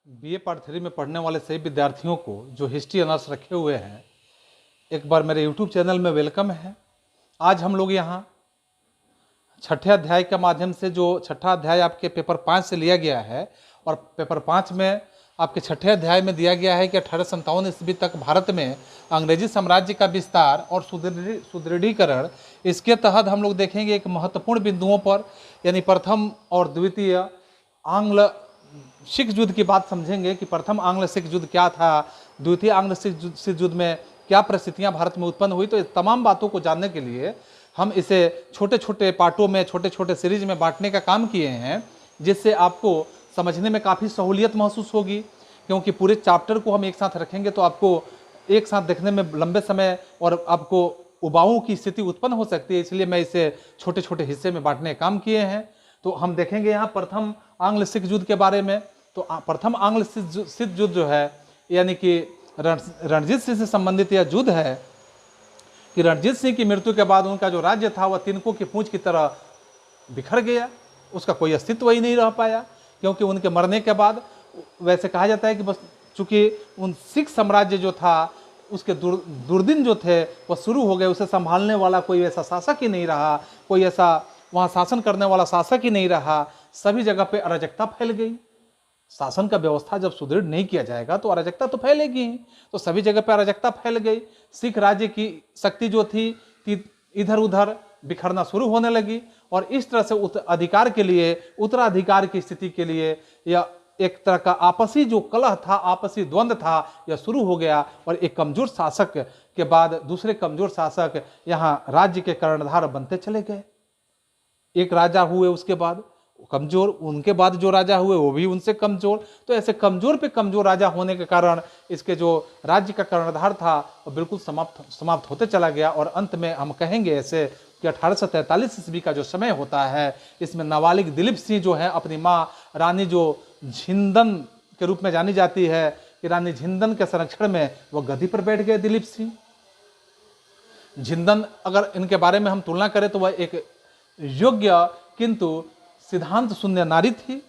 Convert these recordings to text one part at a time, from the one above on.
BA part 3 में पढ़ने वाले सभी विद्यार्थियों को जो हिस्ट्री ऑनर्स रखे हुए हैं, एक बार मेरे यूट्यूब चैनल में वेलकम है। आज हम लोग यहाँ छठे अध्याय के माध्यम से, जो छठा अध्याय आपके पेपर 5 से लिया गया है, और पेपर 5 में आपके छठे अध्याय में दिया गया है कि 1857 ईस्वी तक भारत में अंग्रेजी साम्राज्य का विस्तार और सुदृढ़ीकरण। इसके तहत हम लोग देखेंगे एक महत्वपूर्ण बिंदुओं पर, यानी प्रथम और द्वितीय आंग्ल सिख युद्ध की बात समझेंगे कि प्रथम आंग्ल सिख युद्ध क्या था, द्वितीय आंग्ल सिख युद्ध में क्या परिस्थितियां भारत में उत्पन्न हुई। तो इस तमाम बातों को जानने के लिए हम इसे छोटे छोटे पार्टों में, छोटे छोटे सीरीज में बांटने का काम किए हैं, जिससे आपको समझने में काफ़ी सहूलियत महसूस होगी। क्योंकि पूरे चैप्टर को हम एक साथ रखेंगे तो आपको एक साथ देखने में लंबे समय और आपको उबाऊ की स्थिति उत्पन्न हो सकती है, इसलिए मैं इसे छोटे छोटे हिस्से में बांटने का काम किए हैं। तो हम देखेंगे यहाँ प्रथम आंग्ल सिख युद्ध के बारे में। तो प्रथम आंग्ल सिख युद्ध जो है, यानी कि रणजीत सिंह से संबंधित यह युद्ध है कि रणजीत सिंह की मृत्यु के बाद उनका जो राज्य था वह तिनकों की पूंछ की तरह बिखर गया, उसका कोई अस्तित्व ही नहीं रह पाया। क्योंकि उनके मरने के बाद वैसे कहा जाता है कि बस चूंकि उन सिख साम्राज्य जो था उसके दुर्दिन जो थे वह शुरू हो गए, उसे संभालने वाला कोई ऐसा शासक ही नहीं रहा, कोई ऐसा वहाँ शासन करने वाला शासक ही नहीं रहा। सभी जगह पे अराजकता फैल गई। शासन का व्यवस्था जब सुदृढ़ नहीं किया जाएगा तो अराजकता तो फैलेगी ही। तो सभी जगह पे अराजकता फैल गई। सिख राज्य की शक्ति जो थी इधर उधर बिखरना शुरू होने लगी, और इस तरह से अधिकार के लिए, उत्तराधिकार की स्थिति के लिए, या एक तरह का आपसी जो कलह था, आपसी द्वंद्व था, यह शुरू हो गया। और एक कमजोर शासक के बाद दूसरे कमजोर शासक यहाँ राज्य के कर्णधार बनते चले गए। एक राजा हुए, उसके बाद कमजोर, उनके बाद जो राजा हुए वो भी उनसे कमजोर। तो ऐसे कमजोर पे कमजोर राजा होने के कारण इसके जो राज्य का कर्णधार था वो बिल्कुल समाप्त होते चला गया। और अंत में हम कहेंगे ऐसे कि 1843 ईस्वी का जो समय होता है, इसमें नाबालिग दिलीप सिंह जो है अपनी माँ रानी जो झिंदन के रूप में जानी जाती है, कि रानी झिंदन के संरक्षण में वो गद्दी पर बैठ गए दिलीप सिंह। झिंदन, अगर इनके बारे में हम तुलना करें तो वह एक योग्य किंतु सिद्धांत शून्य नारी थी।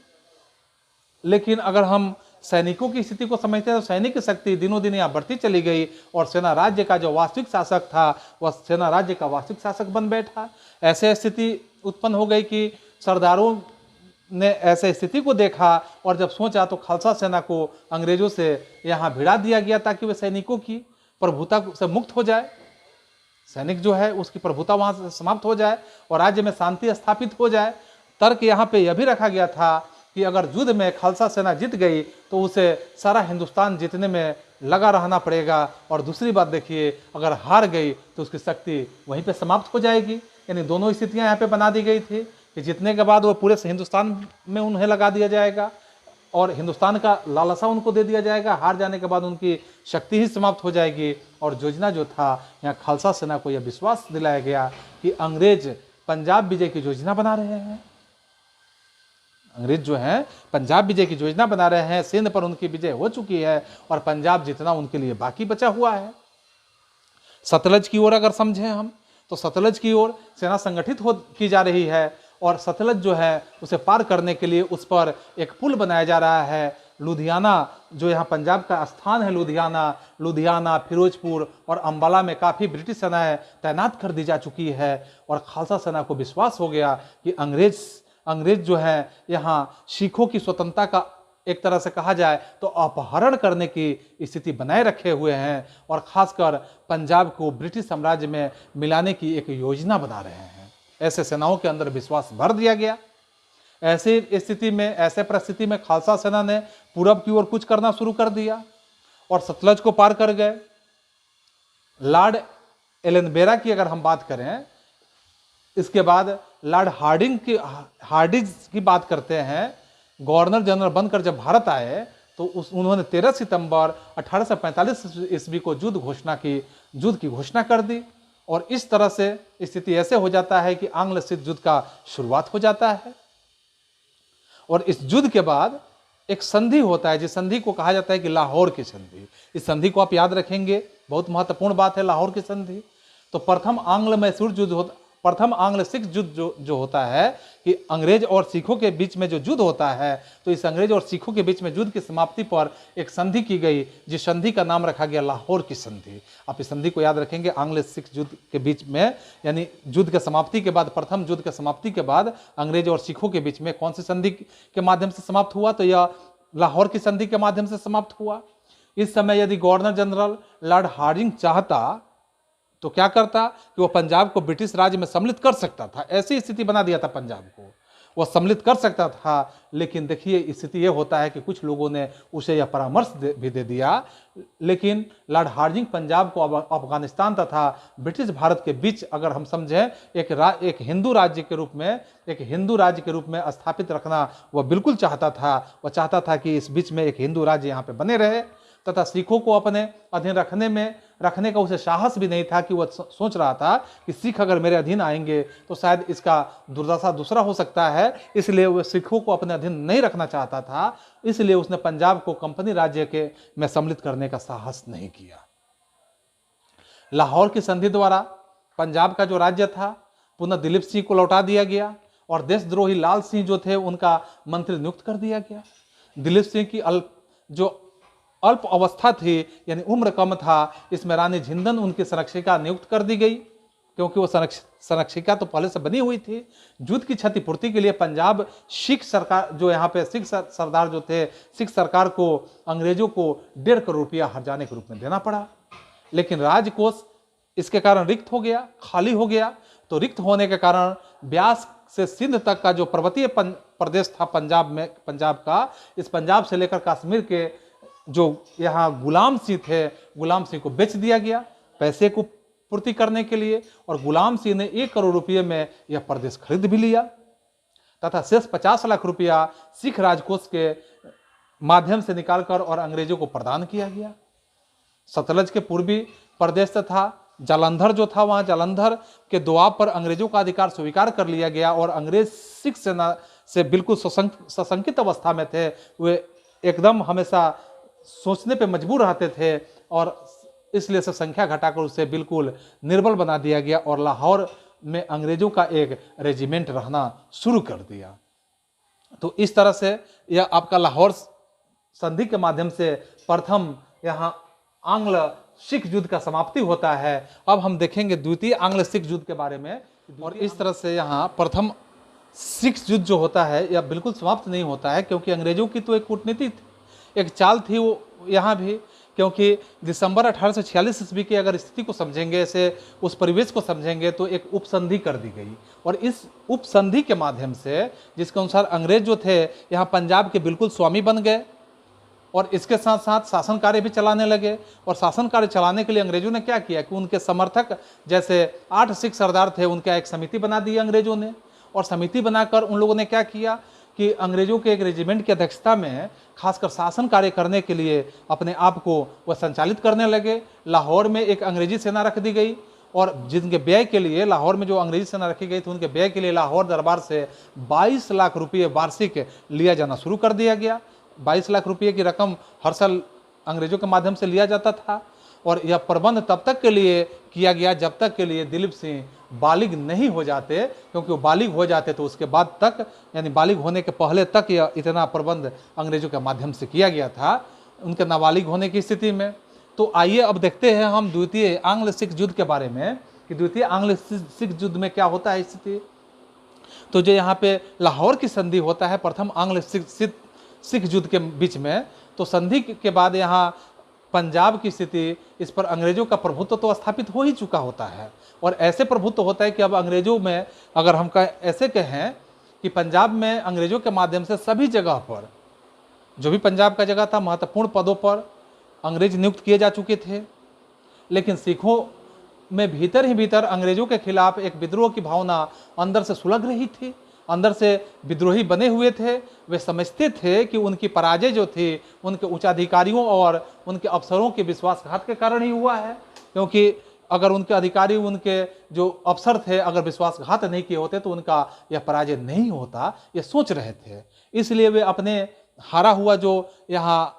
लेकिन अगर हम सैनिकों की स्थिति को समझते हैं तो सैनिक की शक्ति दिनों दिन यहाँ बढ़ती चली गई, और सेना राज्य का जो वास्तविक शासक था वह सेना राज्य का वास्तविक शासक बन बैठा। ऐसे स्थिति उत्पन्न हो गई कि सरदारों ने ऐसे स्थिति को देखा और जब सोचा तो खालसा सेना को अंग्रेजों से यहाँ भिड़ा दिया गया ताकि वे सैनिकों की प्रभुता से मुक्त हो जाए, सैनिक जो है उसकी प्रभुता वहाँ से समाप्त हो जाए और राज्य में शांति स्थापित हो जाए। तर्क यहाँ पे यह भी रखा गया था कि अगर युद्ध में खालसा सेना जीत गई तो उसे सारा हिंदुस्तान जीतने में लगा रहना पड़ेगा, और दूसरी बात देखिए, अगर हार गई तो उसकी शक्ति वहीं पे समाप्त हो जाएगी। यानी दोनों स्थितियाँ यहाँ पे बना दी गई थी कि जीतने के बाद वो पूरे हिंदुस्तान में उन्हें लगा दिया जाएगा और हिंदुस्तान का लालसा उनको दे दिया जाएगा, हार जाने के बाद उनकी शक्ति ही समाप्त हो जाएगी। और योजना जो था, यहाँ खालसा सेना को यह विश्वास दिलाया गया कि अंग्रेज पंजाब विजय की योजना बना रहे हैं। अंग्रेज जो हैं पंजाब विजय की योजना बना रहे हैं। सिंध पर उनकी विजय हो चुकी है और पंजाब जितना उनके लिए बाकी बचा हुआ है। सतलज की ओर अगर समझें हम तो सतलज की ओर सेना संगठित की जा रही है, और सतलज जो है उसे पार करने के लिए उस पर एक पुल बनाया जा रहा है। लुधियाना जो यहाँ पंजाब का स्थान है, लुधियाना, फिरोजपुर और अंबाला में काफ़ी ब्रिटिश सेनाएं तैनात कर दी जा चुकी है। और खालसा सेना को विश्वास हो गया कि अंग्रेज जो है यहाँ सिखों की स्वतंत्रता का एक तरह से कहा जाए तो अपहरण करने की स्थिति बनाए रखे हुए हैं, और खासकर पंजाब को ब्रिटिश साम्राज्य में मिलाने की एक योजना बना रहे हैं। ऐसे सेनाओं के अंदर विश्वास भर दिया गया। ऐसे परिस्थिति में खालसा सेना ने पूरब की ओर कुछ करना शुरू कर दिया और सतलज को पार कर गए। लॉर्ड एलनबेरा की अगर हम बात करें, इसके बाद लॉर्ड हार्डिंज की बात करते हैं। गवर्नर जनरल बनकर जब भारत आए तो उन्होंने 13 सितंबर 1845 ईस्वी को युद्ध की घोषणा कर दी, और इस तरह से स्थिति ऐसे हो जाता है कि आंग्ल सिख युद्ध का शुरुआत हो जाता है। और इस युद्ध के बाद एक संधि होता है, जिस संधि को कहा जाता है कि लाहौर की संधि। इस संधि को आप याद रखेंगे, बहुत महत्वपूर्ण बात है लाहौर की संधि। तो प्रथम आंग्ल मैसूर युद्ध प्रथम आंग्ल सिख युद्ध जो होता है कि अंग्रेज और सिखों के बीच में जो युद्ध होता है, तो इस अंग्रेज और सिखों के बीच में युद्ध की समाप्ति पर एक संधि की गई, जिस संधि का नाम रखा गया लाहौर की संधि। आप इस संधि को याद रखेंगे, आंग्ल सिख युद्ध के बीच में, यानी युद्ध के समाप्ति के बाद, प्रथम युद्ध के समाप्ति के बाद अंग्रेज और सिखों के बीच में कौन सी संधि के माध्यम से समाप्त हुआ, तो यह लाहौर की संधि के माध्यम से समाप्त हुआ। इस समय यदि गवर्नर जनरल लॉर्ड हार्डिंग चाहता तो क्या करता कि वो पंजाब को ब्रिटिश राज्य में सम्मिलित कर सकता था। ऐसी स्थिति बना दिया था पंजाब को, वो सम्मिलित कर सकता था। लेकिन देखिए स्थिति ये होता है कि कुछ लोगों ने उसे यह परामर्श भी दे दिया, लेकिन लॉर्ड हार्डिंग पंजाब को अफगानिस्तान तथा ब्रिटिश भारत के बीच, अगर हम समझें, एक हिंदू राज्य के रूप में स्थापित रखना वह बिल्कुल चाहता था। वह चाहता था कि इस बीच में एक हिंदू राज्य यहाँ पे बने रहे, तथा सिखों को अपने अधीन रखने का उसे साहस भी नहीं था, कि वह सोच रहा था कि सिख अगर मेरे अधीन आएंगे तो शायद इसका दुर्दशा दूसरा हो सकता है। इसलिए वह सिखों को अपने अधीन नहीं रखना चाहता था, इसलिए उसने पंजाब को कंपनी राज्य में सम्मिलित करने का साहस नहीं किया। लाहौर की संधि द्वारा पंजाब का जो राज्य था पुनः दिलीप सिंह को लौटा दिया गया, और देशद्रोही लाल सिंह जो थे उनका मंत्री नियुक्त कर दिया गया। दिलीप सिंह की अल्प अवस्था थी, यानी उम्र कम था, इसमें रानी झिंदन उनकी संरक्षिका नियुक्त कर दी गई, क्योंकि वो संरक्षिका तो पहले से बनी हुई थी। युद्ध की क्षतिपूर्ति के लिए पंजाब सिख सरकार, जो यहाँ पे सिख सरदार जो थे, सिख सरकार को अंग्रेजों को 1.5 करोड़ रुपया हर्जाने के रूप में देना पड़ा। लेकिन राजकोष इसके कारण रिक्त हो गया, खाली हो गया। तो रिक्त होने के कारण ब्यास से सिंध तक का जो पर्वतीय प्रदेश था पंजाब का, इस पंजाब से लेकर कश्मीर के जो यहाँ गुलाम सिंह थे, गुलाम सिंह को बेच दिया गया पैसे को पूर्ति करने के लिए, और गुलाम सिंह ने 1 करोड़ रुपये में यह प्रदेश खरीद भी लिया, तथा शेष 50 लाख रुपया सिख राजकोष के माध्यम से निकालकर और अंग्रेजों को प्रदान किया गया। सतलज के पूर्वी प्रदेश तथा जालंधर जो था, वहाँ जालंधर के दोआब पर अंग्रेजों का अधिकार स्वीकार कर लिया गया, और अंग्रेज सिख सेना से बिल्कुल सशंकित अवस्था में थे। वे एकदम हमेशा सोचने पे मजबूर रहते थे, और इसलिए से संख्या घटाकर उसे बिल्कुल निर्बल बना दिया गया, और लाहौर में अंग्रेजों का एक रेजिमेंट रहना शुरू कर दिया। तो इस तरह से यह आपका लाहौर संधि के माध्यम से प्रथम यहाँ आंग्ल सिख युद्ध का समाप्ति होता है। अब हम देखेंगे द्वितीय आंग्ल सिख युद्ध के बारे में, और इस तरह से यहाँ प्रथम सिख युद्ध जो होता है यह बिल्कुल समाप्त नहीं होता है, क्योंकि अंग्रेजों की तो एक कूटनीति थी, एक चाल थी वो यहाँ भी। क्योंकि दिसंबर 1846 ईस्वी की अगर स्थिति को समझेंगे, ऐसे उस परिवेश को समझेंगे, तो एक उपसंधि कर दी गई, और इस उपसंधि के माध्यम से जिसके अनुसार अंग्रेज जो थे यहाँ पंजाब के बिल्कुल स्वामी बन गए, और इसके साथ साथ शासन कार्य भी चलाने लगे। और शासन कार्य चलाने के लिए अंग्रेजों ने क्या किया कि उनके समर्थक जैसे 8 सिख सरदार थे, उनका एक समिति बना दी अंग्रेजों ने, और समिति बनाकर उन लोगों ने क्या किया कि अंग्रेजों के एक रेजिमेंट की अध्यक्षता में खासकर शासन कार्य करने के लिए अपने आप को वह संचालित करने लगे। लाहौर में एक अंग्रेजी सेना रख दी गई, और जिनके व्यय के लिए, लाहौर में जो अंग्रेजी सेना रखी गई थी, उनके व्यय के लिए लाहौर दरबार से 22 लाख रुपये वार्षिक लिया जाना शुरू कर दिया गया। 22 लाख रुपये की रकम हर साल अंग्रेजों के माध्यम से लिया जाता था, और यह प्रबंध तब तक के लिए किया गया जब तक के लिए दिलीप सिंह बालिग नहीं हो जाते, क्योंकि वो बालिग हो जाते तो उसके बाद तक, यानी बालिग होने के पहले तक यह इतना प्रबंध अंग्रेजों के माध्यम से किया गया था, उनके नाबालिग होने की स्थिति में। तो आइए अब देखते हैं हम द्वितीय आंग्ल सिख युद्ध के बारे में, कि द्वितीय आंग्ल सिख युद्ध में क्या होता है स्थिति। तो जो यहाँ पे लाहौर की संधि होता है प्रथम आंग्ल सिख युद्ध के बीच में, तो संधि के बाद यहाँ पंजाब की स्थिति, इस पर अंग्रेजों का प्रभुत्व तो स्थापित हो ही चुका होता है, और ऐसे प्रभुत्व होता है कि अब अंग्रेजों में, अगर हम ऐसे कहें कि पंजाब में अंग्रेजों के माध्यम से सभी जगह पर, जो भी पंजाब का जगह था, महत्वपूर्ण पदों पर अंग्रेज नियुक्त किए जा चुके थे। लेकिन सिखों में भीतर ही भीतर अंग्रेजों के खिलाफ एक विद्रोह की भावना अंदर से सुलग रही थी, अंदर से विद्रोही बने हुए थे। वे समझते थे कि उनकी पराजय जो थी उनके उच्चाधिकारियों और उनके अफसरों के विश्वासघात के कारण ही हुआ है, क्योंकि अगर उनके अधिकारी, उनके जो अफसर थे, अगर विश्वासघात नहीं किए होते तो उनका यह पराजय नहीं होता, ये सोच रहे थे। इसलिए वे अपने हारा हुआ जो यहाँ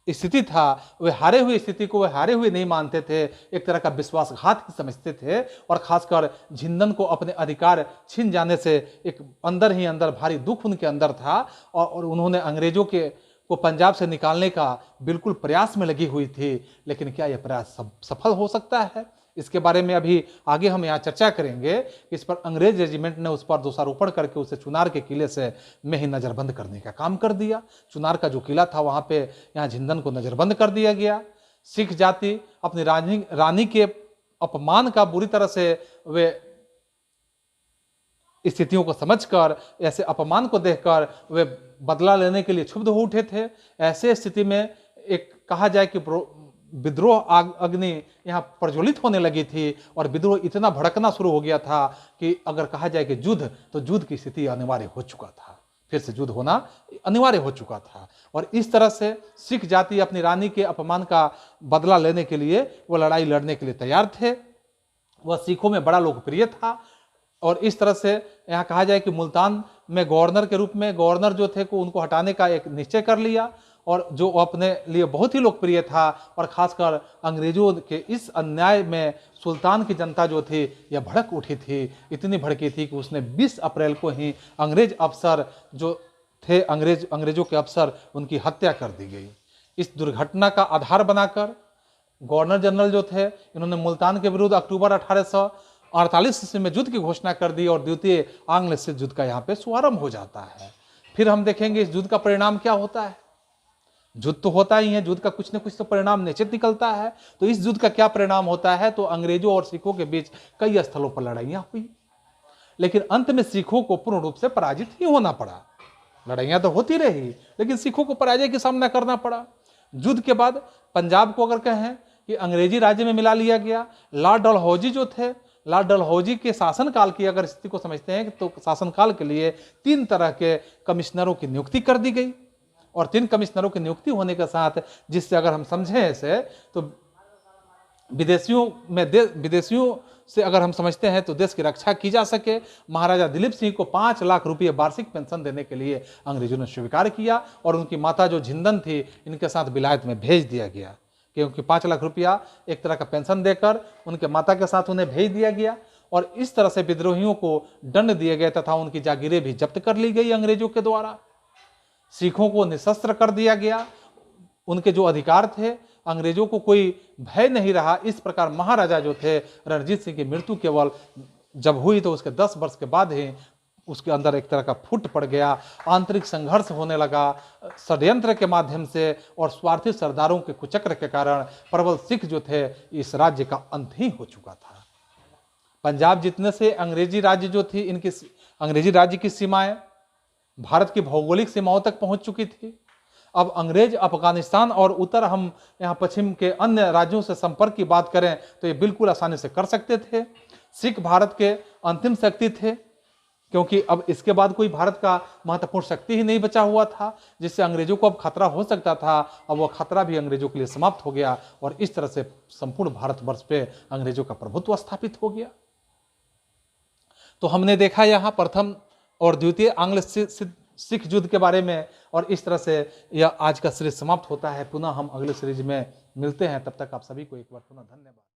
स्थिति था, वे हारे हुए स्थिति को वे हारे हुए नहीं मानते थे, एक तरह का विश्वासघात ही समझते थे। और खासकर झिंदन को अपने अधिकार छीन जाने से एक अंदर ही अंदर भारी दुख उनके अंदर था, और उन्होंने अंग्रेजों के को पंजाब से निकालने का बिल्कुल प्रयास में लगी हुई थी। लेकिन क्या यह प्रयास सफल हो सकता है, इसके बारे में अभी आगे हम यहाँ चर्चा करेंगे। इस पर अंग्रेज रेजिमेंट ने उस पर दोषारोपण करके उसे चुनार के किले से में ही नजरबंद करने का काम कर दिया। चुनार का जो किला था वहां पे यहाँ झिंदन को नजरबंद कर दिया गया। सिख जाति अपनी रानी के अपमान का बुरी तरह से वे स्थितियों को समझकर, ऐसे अपमान को देखकर वे बदला लेने के लिए क्षुब्ध हो उठे थे। ऐसे स्थिति में एक कहा जाए कि विद्रोह अग्नि यहाँ प्रज्वलित होने लगी थी, और विद्रोह इतना भड़कना शुरू हो गया था कि अगर कहा जाए कि युद्ध, तो युद्ध की स्थिति अनिवार्य हो चुका था, फिर से युद्ध होना अनिवार्य हो चुका था। और इस तरह से सिख जाति अपनी रानी के अपमान का बदला लेने के लिए वो लड़ाई लड़ने के लिए तैयार थे। वह सिखों में बड़ा लोकप्रिय था, और इस तरह से यहाँ कहा जाए कि मुल्तान में गवर्नर के रूप में गवर्नर जो थे को उनको हटाने का एक निश्चय कर लिया, और जो अपने लिए बहुत ही लोकप्रिय था। और खासकर अंग्रेजों के इस अन्याय में सुल्तान की जनता जो थी यह भड़क उठी थी, इतनी भड़की थी कि उसने 20 अप्रैल को ही अंग्रेज अफसर जो थे, अंग्रेजों के अफसर, उनकी हत्या कर दी गई। इस दुर्घटना का आधार बनाकर गवर्नर जनरल जो थे, इन्होंने मुल्तान के विरुद्ध अक्टूबर 1848 ईस्वी में युद्ध की घोषणा कर दी, और द्वितीय आंग्ल से युद्ध का यहाँ पे शुभारंभ हो जाता है। फिर हम देखेंगे इस युद्ध का परिणाम क्या होता है। युद्ध तो होता ही है, युद्ध का कुछ न कुछ तो परिणाम निश्चित निकलता है। तो इस युद्ध का क्या परिणाम होता है, तो अंग्रेजों और सिखों के बीच कई स्थलों पर लड़ाइयां हुई, लेकिन अंत में सिखों को पूर्ण रूप से पराजित ही होना पड़ा। लड़ाइयां तो होती रही, लेकिन सिखों को पराजय का सामना करना पड़ा। युद्ध के बाद पंजाब को अगर कहें कि अंग्रेजी राज्य में मिला लिया गया। लॉर्ड डलहौजी जो थे, लॉर्ड डलहौजी के शासनकाल की अगर स्थिति को समझते हैं तो शासनकाल के लिए 3 तरह के कमिश्नरों की नियुक्ति कर दी गई, और 3 कमिश्नरों की नियुक्ति होने के साथ, जिससे अगर हम समझें इसे, तो विदेशियों से अगर हम समझते हैं तो देश की रक्षा की जा सके। महाराजा दिलीप सिंह को 5 लाख रुपये वार्षिक पेंशन देने के लिए अंग्रेजों ने स्वीकार किया, और उनकी माता जो झिंदन थी, इनके साथ विलायत में भेज दिया गया, क्योंकि 5 लाख रुपया एक तरह का पेंशन देकर उनके माता के साथ उन्हें भेज दिया गया। और इस तरह से विद्रोहियों को दंड दिए गए तथा उनकी जागीरें भी जब्त कर ली गई अंग्रेजों के द्वारा। सिखों को निशस्त्र कर दिया गया, उनके जो अधिकार थे, अंग्रेजों को कोई भय नहीं रहा। इस प्रकार महाराजा जो थे रणजीत सिंह की मृत्यु केवल जब हुई तो उसके 10 वर्ष के बाद ही उसके अंदर एक तरह का फूट पड़ गया, आंतरिक संघर्ष होने लगा षड्यंत्र के माध्यम से, और स्वार्थी सरदारों के कुचक्र के कारण प्रबल सिख जो थे, इस राज्य का अंत ही हो चुका था। पंजाब जीतने से अंग्रेजी राज्य जो थी, इनकी अंग्रेजी राज्य की सीमाएं भारत की भौगोलिक सीमाओं तक पहुंच चुकी थी। अब अंग्रेज अफगानिस्तान और उत्तर हम यहाँ पश्चिम के अन्य राज्यों से संपर्क की बात करें तो ये बिल्कुल आसानी से कर सकते थे। सिख भारत के अंतिम शक्ति थे, क्योंकि अब इसके बाद कोई भारत का महत्वपूर्ण शक्ति ही नहीं बचा हुआ था, जिससे अंग्रेजों को अब खतरा हो सकता था। अब वह खतरा भी अंग्रेजों के लिए समाप्त हो गया, और इस तरह से संपूर्ण भारतवर्ष पे अंग्रेजों का प्रभुत्व स्थापित हो गया। तो हमने देखा यहाँ प्रथम और द्वितीय आंग्ल सिख युद्ध के बारे में, और इस तरह से यह आज का सीरीज समाप्त होता है। पुनः हम अगले सीरीज में मिलते हैं, तब तक आप सभी को एक बार पुनः धन्यवाद।